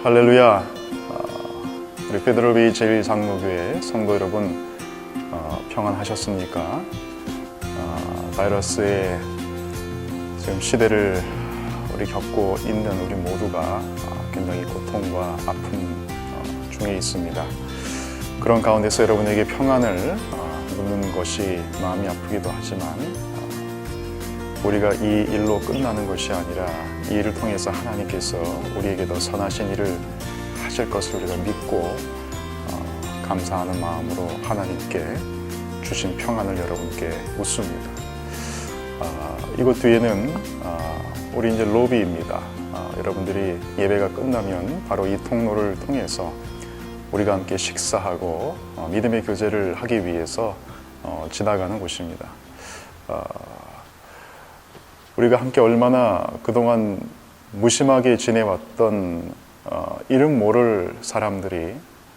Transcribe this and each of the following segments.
할렐루야. 우리 베드로비 제1장로교회 성도 여러분, 평안하셨습니까? 바이러스의 지금 시대를 우리 겪고 있는 우리 모두가 굉장히 고통과 아픔 중에 있습니다. 그런 가운데서 여러분에게 평안을 묻는 것이 마음이 아프기도 하지만 우리가 이 일로 끝나는 것이 아니라 이 일을 통해서 하나님께서 우리에게 더 선하신 일을 하실 것을 우리가 믿고 감사하는 마음으로 하나님께 주신 평안을 여러분께 묻습니다. 이곳 뒤에는 우리 이제 로비입니다. 여러분들이 예배가 끝나면 바로 이 통로를 통해서 우리가 함께 식사하고 믿음의 교제를 하기 위해서 지나가는 곳입니다. 우리가 함께 얼마나 그동안 무심하게 지내왔던 이름 모를 사람들이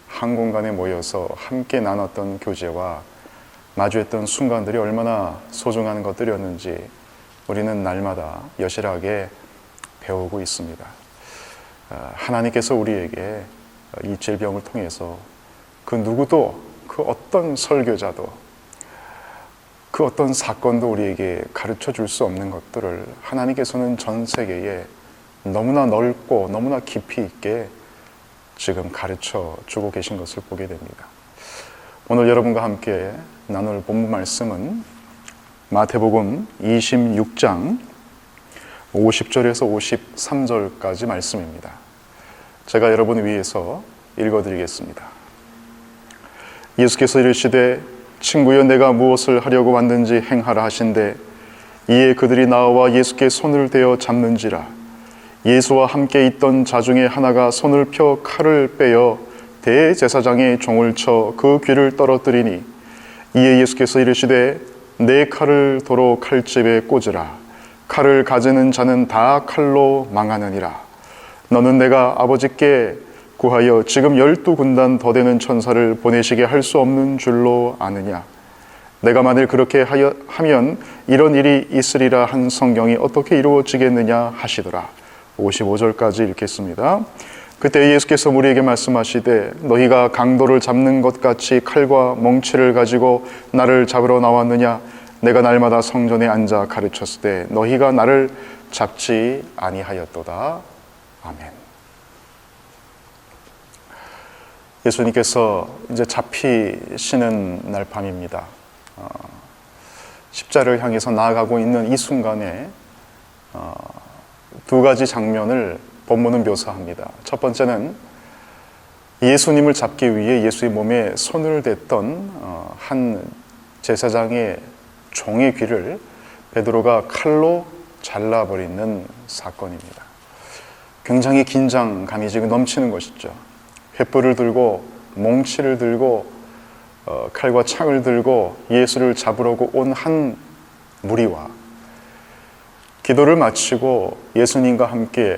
한 공간에 모여서 함께 나눴던 교제와 마주했던 순간들이 얼마나 소중한 것들이었는지 우리는 날마다 여실하게 배우고 있습니다. 하나님께서 우리에게 이 질병을 통해서 그 누구도, 그 어떤 설교자도, 그 어떤 사건도 우리에게 가르쳐 줄 수 없는 것들을 하나님께서는 전 세계에 너무나 넓고 너무나 깊이 있게 지금 가르쳐 주고 계신 것을 보게 됩니다. 오늘 여러분과 함께 나눌 본문 말씀은 마태복음 26장 50절에서 53절까지 말씀입니다. 제가 여러분을 위해서 읽어드리겠습니다. 예수께서 이르시되 친구여 내가 무엇을 하려고 왔는지 행하라 하신대 이에 그들이 나와 예수께 손을 대어 잡는지라. 예수와 함께 있던 자 중에 하나가 손을 펴 칼을 빼어 대제사장의 종을 쳐 그 귀를 떨어뜨리니 이에 예수께서 이르시되 내 칼을 도로 칼집에 꽂으라. 칼을 가지는 자는 다 칼로 망하느니라. 너는 내가 아버지께 구하여 지금 12군단 더 되는 천사를 보내시게 할 수 없는 줄로 아느냐. 내가 만일 그렇게 하면 이런 일이 있으리라 한 성경이 어떻게 이루어지겠느냐 하시더라. 55절까지 읽겠습니다. 그때 예수께서 우리에게 말씀하시되 너희가 강도를 잡는 것 같이 칼과 멍치를 가지고 나를 잡으러 나왔느냐. 내가 날마다 성전에 앉아 가르쳤을 때 너희가 나를 잡지 아니하였도다. 아멘. 예수님께서 이제 잡히시는 날 밤입니다. 십자를 향해서 나아가고 있는 이 순간에 두 가지 장면을 본문은 묘사합니다. 첫 번째는 예수님을 잡기 위해 예수의 몸에 손을 댔던 한 제사장의 종의 귀를 베드로가 칼로 잘라버리는 사건입니다. 굉장히 긴장감이 지금 넘치는 것이죠. 횃불을 들고 몽치를 들고 칼과 창을 들고 예수를 잡으려고 온 한 무리와 기도를 마치고 예수님과 함께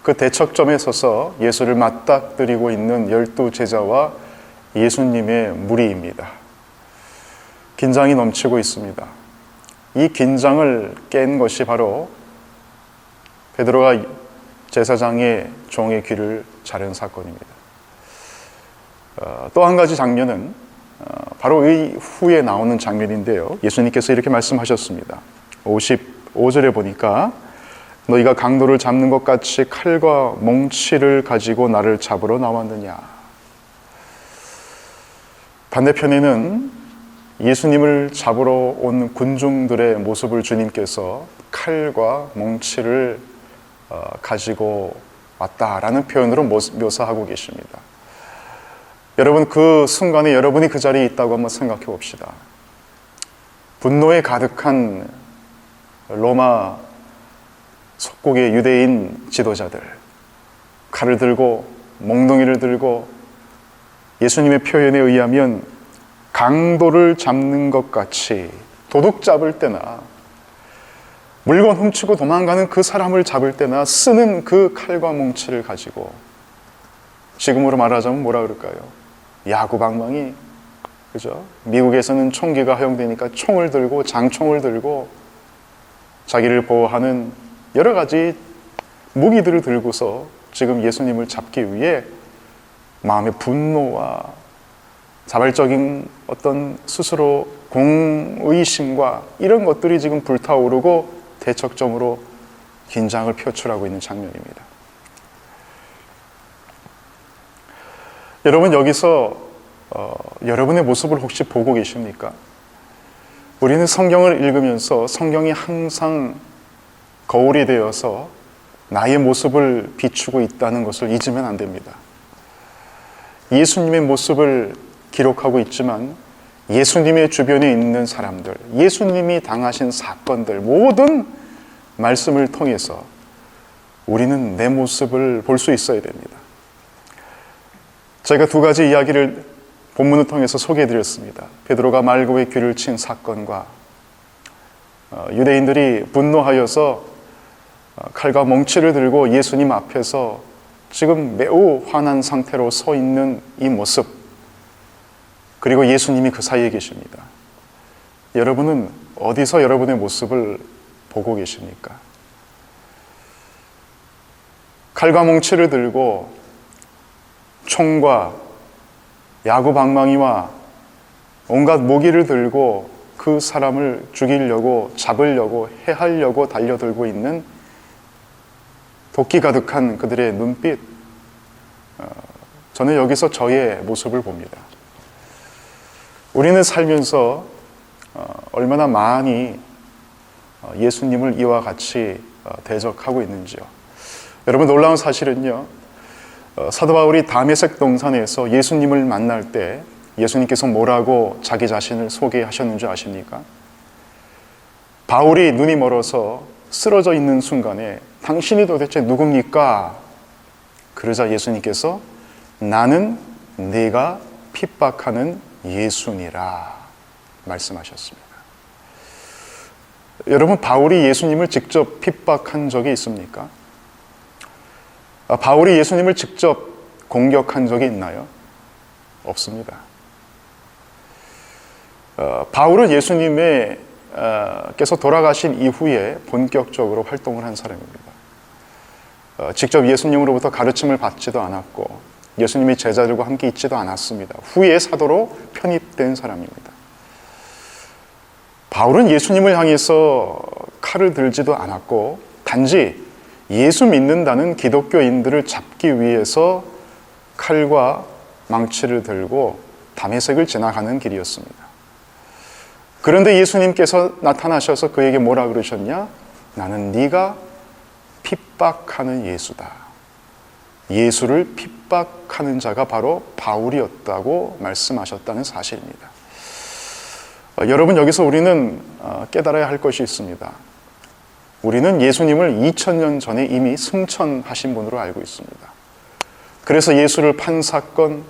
그 대척점에 서서 예수를 맞닥뜨리고 있는 12 제자와 예수님의 무리입니다. 긴장이 넘치고 있습니다. 이 긴장을 깬 것이 바로 베드로가 제사장의 종의 귀를 자른 사건입니다. 또 한 가지 장면은 바로 이 후에 나오는 장면인데요. 예수님께서 이렇게 말씀하셨습니다. 55절에 보니까 너희가 강도를 잡는 것 같이 칼과 몽치를 가지고 나를 잡으러 나왔느냐. 반대편에는 예수님을 잡으러 온 군중들의 모습을 주님께서 칼과 몽치를 가지고 왔다라는 표현으로 묘사하고 계십니다. 여러분, 그 순간에 여러분이 그 자리에 있다고 한번 생각해 봅시다. 분노에 가득한 로마 속국의 유대인 지도자들, 칼을 들고 몽둥이를 들고 예수님의 표현에 의하면 강도를 잡는 것 같이 도둑 잡을 때나 물건 훔치고 도망가는 그 사람을 잡을 때나 쓰는 그 칼과 몽치를 가지고, 지금으로 말하자면 뭐라 그럴까요? 야구방망이, 그죠? 미국에서는 총기가 허용되니까 총을 들고 장총을 들고 자기를 보호하는 여러 가지 무기들을 들고서 지금 예수님을 잡기 위해 마음의 분노와 자발적인 어떤 스스로 공의심과 이런 것들이 지금 불타오르고 대척점으로 긴장을 표출하고 있는 장면입니다. 여러분, 여기서 여러분의 모습을 혹시 보고 계십니까? 우리는 성경을 읽으면서 성경이 항상 거울이 되어서 나의 모습을 비추고 있다는 것을 잊으면 안 됩니다. 예수님의 모습을 기록하고 있지만 예수님의 주변에 있는 사람들, 예수님이 당하신 사건들, 모든 말씀을 통해서 우리는 내 모습을 볼 수 있어야 됩니다. 제가 두 가지 이야기를 본문을 통해서 소개해드렸습니다. 베드로가 말고의 귀를 친 사건과 유대인들이 분노하여서 칼과 멍치를 들고 예수님 앞에서 지금 매우 화난 상태로 서 있는 이 모습, 그리고 예수님이 그 사이에 계십니다. 여러분은 어디서 여러분의 모습을 보고 계십니까? 칼과 멍치를 들고 총과 야구 방망이와 온갖 무기를 들고 그 사람을 죽이려고, 잡으려고, 해하려고 달려들고 있는 도끼 가득한 그들의 눈빛, 저는 여기서 저의 모습을 봅니다. 우리는 살면서 얼마나 많이 예수님을 이와 같이 대적하고 있는지요. 여러분, 놀라운 사실은요, 사도 바울이 다메섹 동산에서 예수님을 만날 때 예수님께서 뭐라고 자기 자신을 소개하셨는지 아십니까? 바울이 눈이 멀어서 쓰러져 있는 순간에 당신이 도대체 누굽니까? 그러자 예수님께서 나는 네가 핍박하는 예수니라 말씀하셨습니다. 여러분, 바울이 예수님을 직접 핍박한 적이 있습니까? 바울이 예수님을 직접 공격한 적이 있나요? 없습니다. 바울은 예수님께서 돌아가신 이후에 본격적으로 활동을 한 사람입니다. 직접 예수님으로부터 가르침을 받지도 않았고 예수님이 제자들과 함께 있지도 않았습니다. 후에 사도로 편입된 사람입니다. 바울은 예수님을 향해서 칼을 들지도 않았고 단지 예수 믿는다는 기독교인들을 잡기 위해서 칼과 망치를 들고 다메섹을 지나가는 길이었습니다. 그런데 예수님께서 나타나셔서 그에게 뭐라 그러셨냐? 나는 네가 핍박하는 예수다. 예수를 핍박하는 자가 바로 바울이었다고 말씀하셨다는 사실입니다. 여러분, 여기서 우리는 깨달아야 할 것이 있습니다. 우리는 예수님을 2000년 전에 이미 승천하신 분으로 알고 있습니다. 그래서 예수를 판 사건,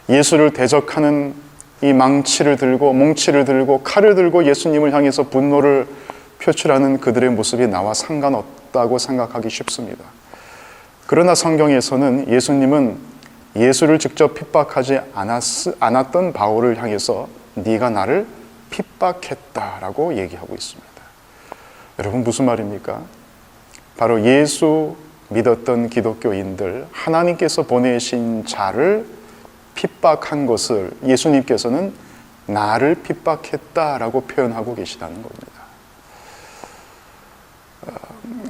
예수를 대적하는 이 망치를 들고 몽치를 들고 칼을 들고 예수님을 향해서 분노를 표출하는 그들의 모습이 나와 상관없다고 생각하기 쉽습니다. 그러나 성경에서는 예수님은 예수를 직접 핍박하지 않았던 바울을 향해서 네가 나를 핍박했다라고 얘기하고 있습니다. 여러분, 무슨 말입니까? 바로 예수 믿었던 기독교인들, 하나님께서 보내신 자를 핍박한 것을 예수님께서는 나를 핍박했다라고 표현하고 계시다는 겁니다.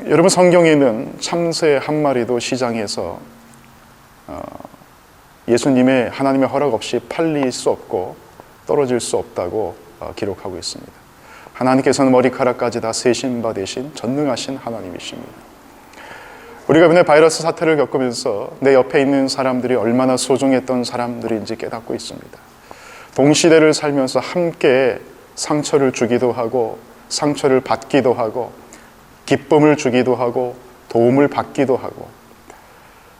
여러분, 성경에는 참새 한 마리도 시장에서 예수님의 하나님의 허락 없이 팔릴 수 없고 떨어질 수 없다고 기록하고 있습니다. 하나님께서는 머리카락까지 다 세신 바 되신 전능하신 하나님이십니다. 우리가 이번에 바이러스 사태를 겪으면서 내 옆에 있는 사람들이 얼마나 소중했던 사람들인지 깨닫고 있습니다. 동시대를 살면서 함께 상처를 주기도 하고 상처를 받기도 하고 기쁨을 주기도 하고 도움을 받기도 하고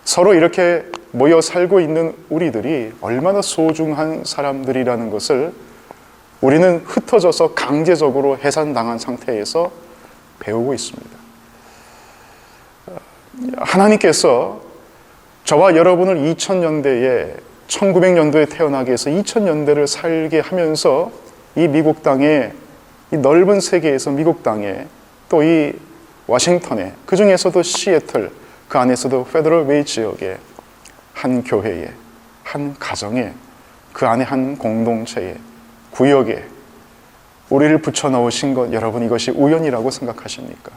서로 이렇게 모여 살고 있는 우리들이 얼마나 소중한 사람들이라는 것을 우리는 흩어져서 강제적으로 해산당한 상태에서 배우고 있습니다. 하나님께서 저와 여러분을 2000년대에 1900년도에 태어나게 해서 2000년대를 살게 하면서 이 미국 땅에, 이 넓은 세계에서 미국 땅에, 또 이 워싱턴에, 그 중에서도 시애틀, 그 안에서도 페더럴 웨이 지역의 한 교회에, 한 가정에, 그 안에 한 공동체에, 구역에 우리를 붙여넣으신 것, 여러분 이것이 우연이라고 생각하십니까?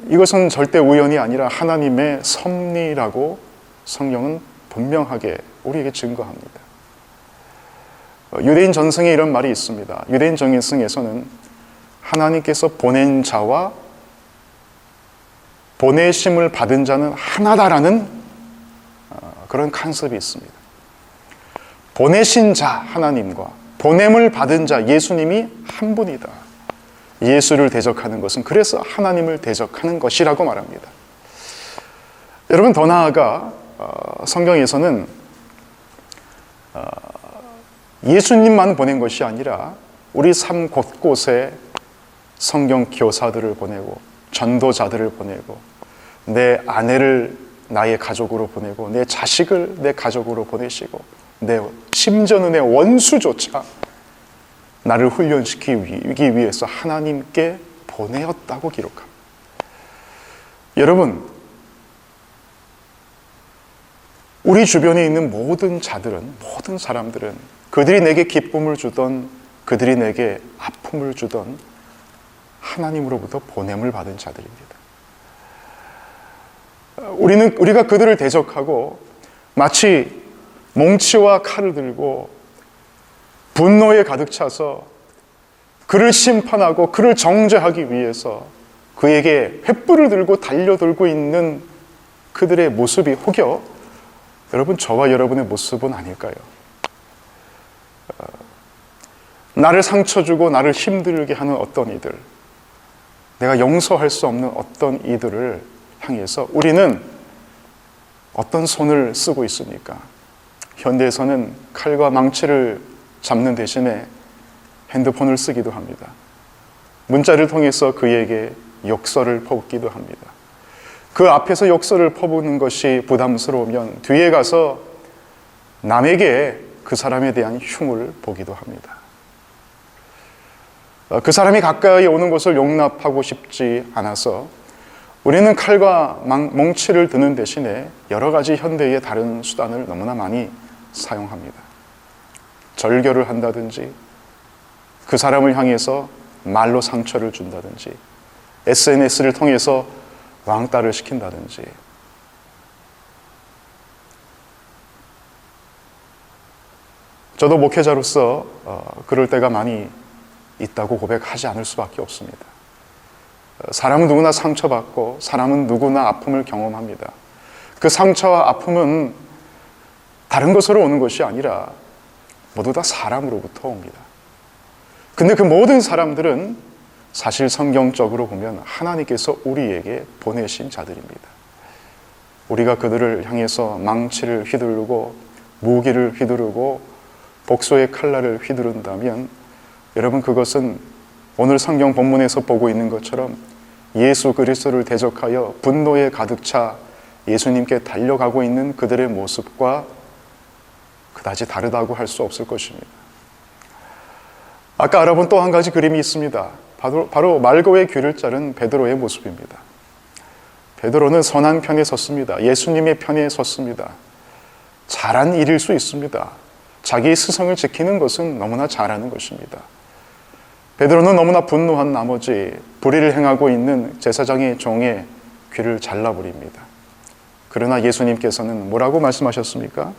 이것은 절대 우연이 아니라 하나님의 섭리라고 성경은 분명하게 우리에게 증거합니다. 유대인 전승에 이런 말이 있습니다. 유대인 전승에서는 하나님께서 보낸 자와 보내심을 받은 자는 하나다라는 그런 컨셉이 있습니다. 보내신 자 하나님과 보냄을 받은 자 예수님이 한 분이다. 예수를 대적하는 것은 그래서 하나님을 대적하는 것이라고 말합니다. 여러분, 더 나아가 성경에서는 예수님만 보낸 것이 아니라 우리 삶 곳곳에 성경 교사들을 보내고 전도자들을 보내고 내 아내를 나의 가족으로 보내고 내 자식을 내 가족으로 보내시고 심지어는 내 원수조차 나를 훈련시키기 위해서 하나님께 보내었다고 기록합니다. 여러분, 우리 주변에 있는 모든 자들은, 모든 사람들은 그들이 내게 기쁨을 주던, 그들이 내게 아픔을 주던 하나님으로부터 보냄을 받은 자들입니다. 우리가 그들을 대적하고 마치 몽치와 칼을 들고 분노에 가득 차서 그를 심판하고 그를 정죄하기 위해서 그에게 횃불을 들고 달려들고 있는 그들의 모습이 혹여 여러분, 저와 여러분의 모습은 아닐까요? 나를 상처 주고 나를 힘들게 하는 어떤 이들, 내가 용서할 수 없는 어떤 이들을 향해서 우리는 어떤 손을 쓰고 있습니까? 현대에서는 칼과 망치를 잡는 대신에 핸드폰을 쓰기도 합니다. 문자를 통해서 그에게 욕설을 퍼붓기도 합니다. 그 앞에서 욕설을 퍼붓는 것이 부담스러우면 뒤에 가서 남에게 그 사람에 대한 흉을 보기도 합니다. 그 사람이 가까이 오는 것을 용납하고 싶지 않아서 우리는 칼과 몽치를 드는 대신에 여러 가지 현대의 다른 수단을 너무나 많이 사용합니다. 절교를 한다든지, 그 사람을 향해서 말로 상처를 준다든지, SNS를 통해서 왕따를 시킨다든지. 저도 목회자로서 그럴 때가 많이 있다고 고백하지 않을 수밖에 없습니다. 사람은 누구나 상처받고 사람은 누구나 아픔을 경험합니다. 그 상처와 아픔은 다른 것으로 오는 것이 아니라 모두 다 사람으로부터 옵니다. 근데 그 모든 사람들은 사실 성경적으로 보면 하나님께서 우리에게 보내신 자들입니다. 우리가 그들을 향해서 망치를 휘두르고 무기를 휘두르고 복수의 칼날을 휘두른다면 여러분, 그것은 오늘 성경 본문에서 보고 있는 것처럼 예수 그리스도를 대적하여 분노에 가득 차 예수님께 달려가고 있는 그들의 모습과 그다지 다르다고 할 수 없을 것입니다. 아까 알아본 또 한 가지 그림이 있습니다. 바로 말고의 귀를 자른 베드로의 모습입니다. 베드로는 선한 편에 섰습니다. 예수님의 편에 섰습니다. 잘한 일일 수 있습니다. 자기 스승을 지키는 것은 너무나 잘하는 것입니다. 베드로는 너무나 분노한 나머지 불의를 행하고 있는 제사장의 종의 귀를 잘라버립니다. 그러나 예수님께서는 뭐라고 말씀하셨습니까?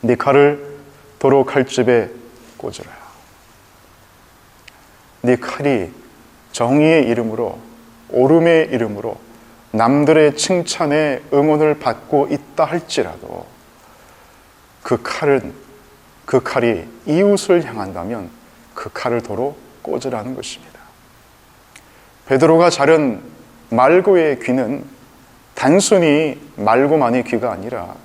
네 칼을 도로 칼집에 꽂으라. 네 칼이 정의의 이름으로, 옳음의 이름으로 남들의 칭찬에 응원을 받고 있다 할지라도 그 칼이 이웃을 향한다면 그 칼을 도로 꽂으라는 것입니다. 베드로가 자른 말고의 귀는 단순히 말고만의 귀가 아니라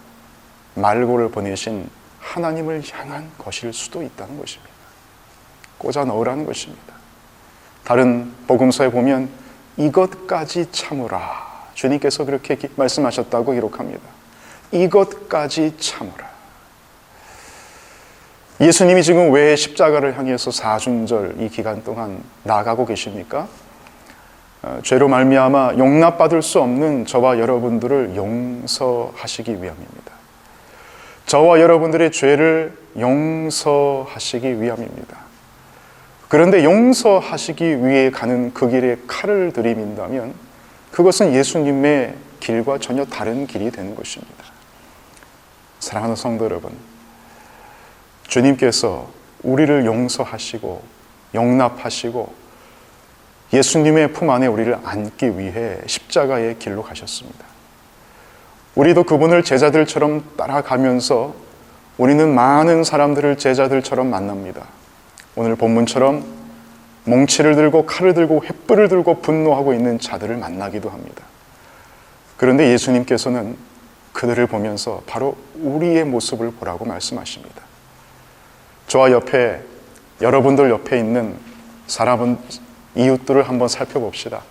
말고를 보내신 하나님을 향한 것일 수도 있다는 것입니다. 꽂아 넣으라는 것입니다. 다른 복음서에 보면 이것까지 참으라, 주님께서 그렇게 말씀하셨다고 기록합니다. 이것까지 참으라. 예수님이 지금 왜 십자가를 향해서 사순절 이 기간 동안 나아가고 계십니까? 죄로 말미암아 용납받을 수 없는 저와 여러분들을 용서하시기 위함입니다. 저와 여러분들의 죄를 용서하시기 위함입니다. 그런데 용서하시기 위해 가는 그 길에 칼을 들이민다면 그것은 예수님의 길과 전혀 다른 길이 되는 것입니다. 사랑하는 성도 여러분, 주님께서 우리를 용서하시고 용납하시고 예수님의 품 안에 우리를 안기 위해 십자가의 길로 가셨습니다. 우리도 그분을 제자들처럼 따라가면서 우리는 많은 사람들을 제자들처럼 만납니다. 오늘 본문처럼 몽치를 들고 칼을 들고 횃불을 들고 분노하고 있는 자들을 만나기도 합니다. 그런데 예수님께서는 그들을 보면서 바로 우리의 모습을 보라고 말씀하십니다. 저와 옆에, 여러분들 옆에 있는 사람은 이웃들을 한번 살펴봅시다.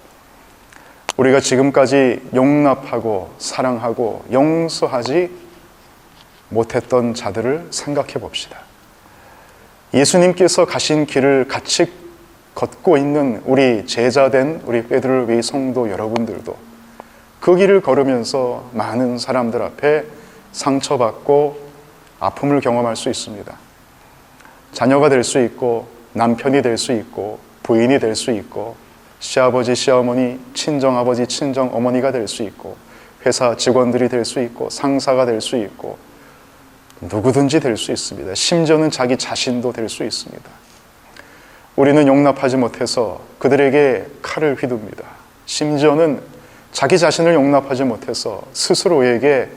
우리가 지금까지 용납하고 사랑하고 용서하지 못했던 자들을 생각해 봅시다. 예수님께서 가신 길을 같이 걷고 있는 우리 제자된 우리 베드로의 성도 여러분들도 그 길을 걸으면서 많은 사람들 앞에 상처받고 아픔을 경험할 수 있습니다. 자녀가 될 수 있고 남편이 될 수 있고 부인이 될 수 있고 시아버지, 시어머니, 친정아버지, 친정어머니가 될 수 있고 회사 직원들이 될 수 있고 상사가 될 수 있고 누구든지 될 수 있습니다. 심지어는 자기 자신도 될 수 있습니다. 우리는 용납하지 못해서 그들에게 칼을 휘둡니다. 심지어는 자기 자신을 용납하지 못해서 스스로에게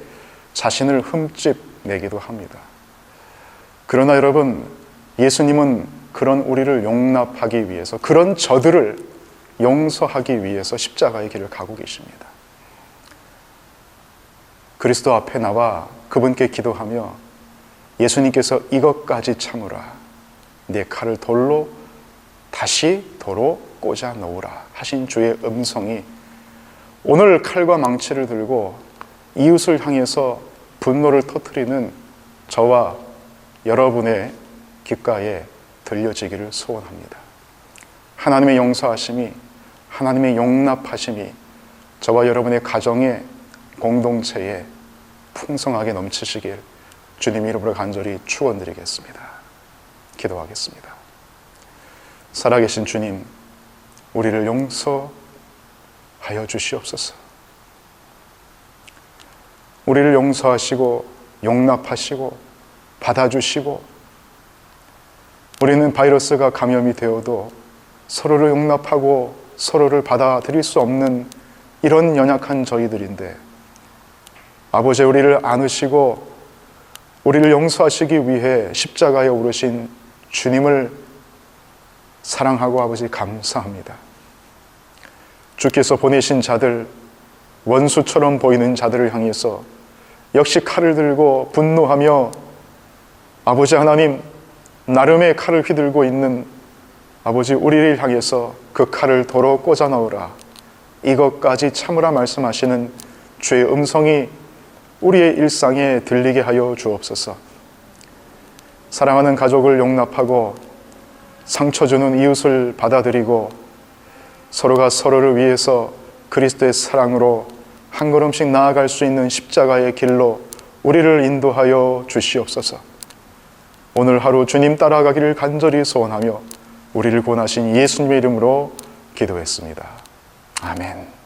자신을 흠집 내기도 합니다. 그러나 여러분, 예수님은 그런 우리를 용납하기 위해서, 그런 저들을 용서하기 위해서 십자가의 길을 가고 계십니다. 그리스도 앞에 나와 그분께 기도하며 예수님께서 이것까지 참으라, 내 칼을 돌로 다시 도로 꽂아 놓으라 하신 주의 음성이 오늘 칼과 망치를 들고 이웃을 향해서 분노를 터뜨리는 저와 여러분의 귓가에 들려지기를 소원합니다. 하나님의 용서하심이, 하나님의 용납하심이 저와 여러분의 가정에, 공동체에 풍성하게 넘치시길 주님 이름으로 간절히 축원드리겠습니다. 기도하겠습니다. 살아계신 주님, 우리를 용서하여 주시옵소서. 우리를 용서하시고 용납하시고 받아주시고, 우리는 바이러스가 감염이 되어도 서로를 용납하고 서로를 받아들일 수 없는 이런 연약한 저희들인데, 아버지, 우리를 안으시고 우리를 용서하시기 위해 십자가에 오르신 주님을 사랑하고 아버지 감사합니다. 주께서 보내신 자들, 원수처럼 보이는 자들을 향해서 역시 칼을 들고 분노하며 아버지 하나님, 나름의 칼을 휘들고 있는 아버지 우리를 향해서 그 칼을 도로 꽂아 넣으라, 이것까지 참으라 말씀하시는 주의 음성이 우리의 일상에 들리게 하여 주옵소서. 사랑하는 가족을 용납하고 상처 주는 이웃을 받아들이고 서로가 서로를 위해서 그리스도의 사랑으로 한 걸음씩 나아갈 수 있는 십자가의 길로 우리를 인도하여 주시옵소서. 오늘 하루 주님 따라가기를 간절히 소원하며 우리를 구원하신 예수님의 이름으로 기도했습니다. 아멘.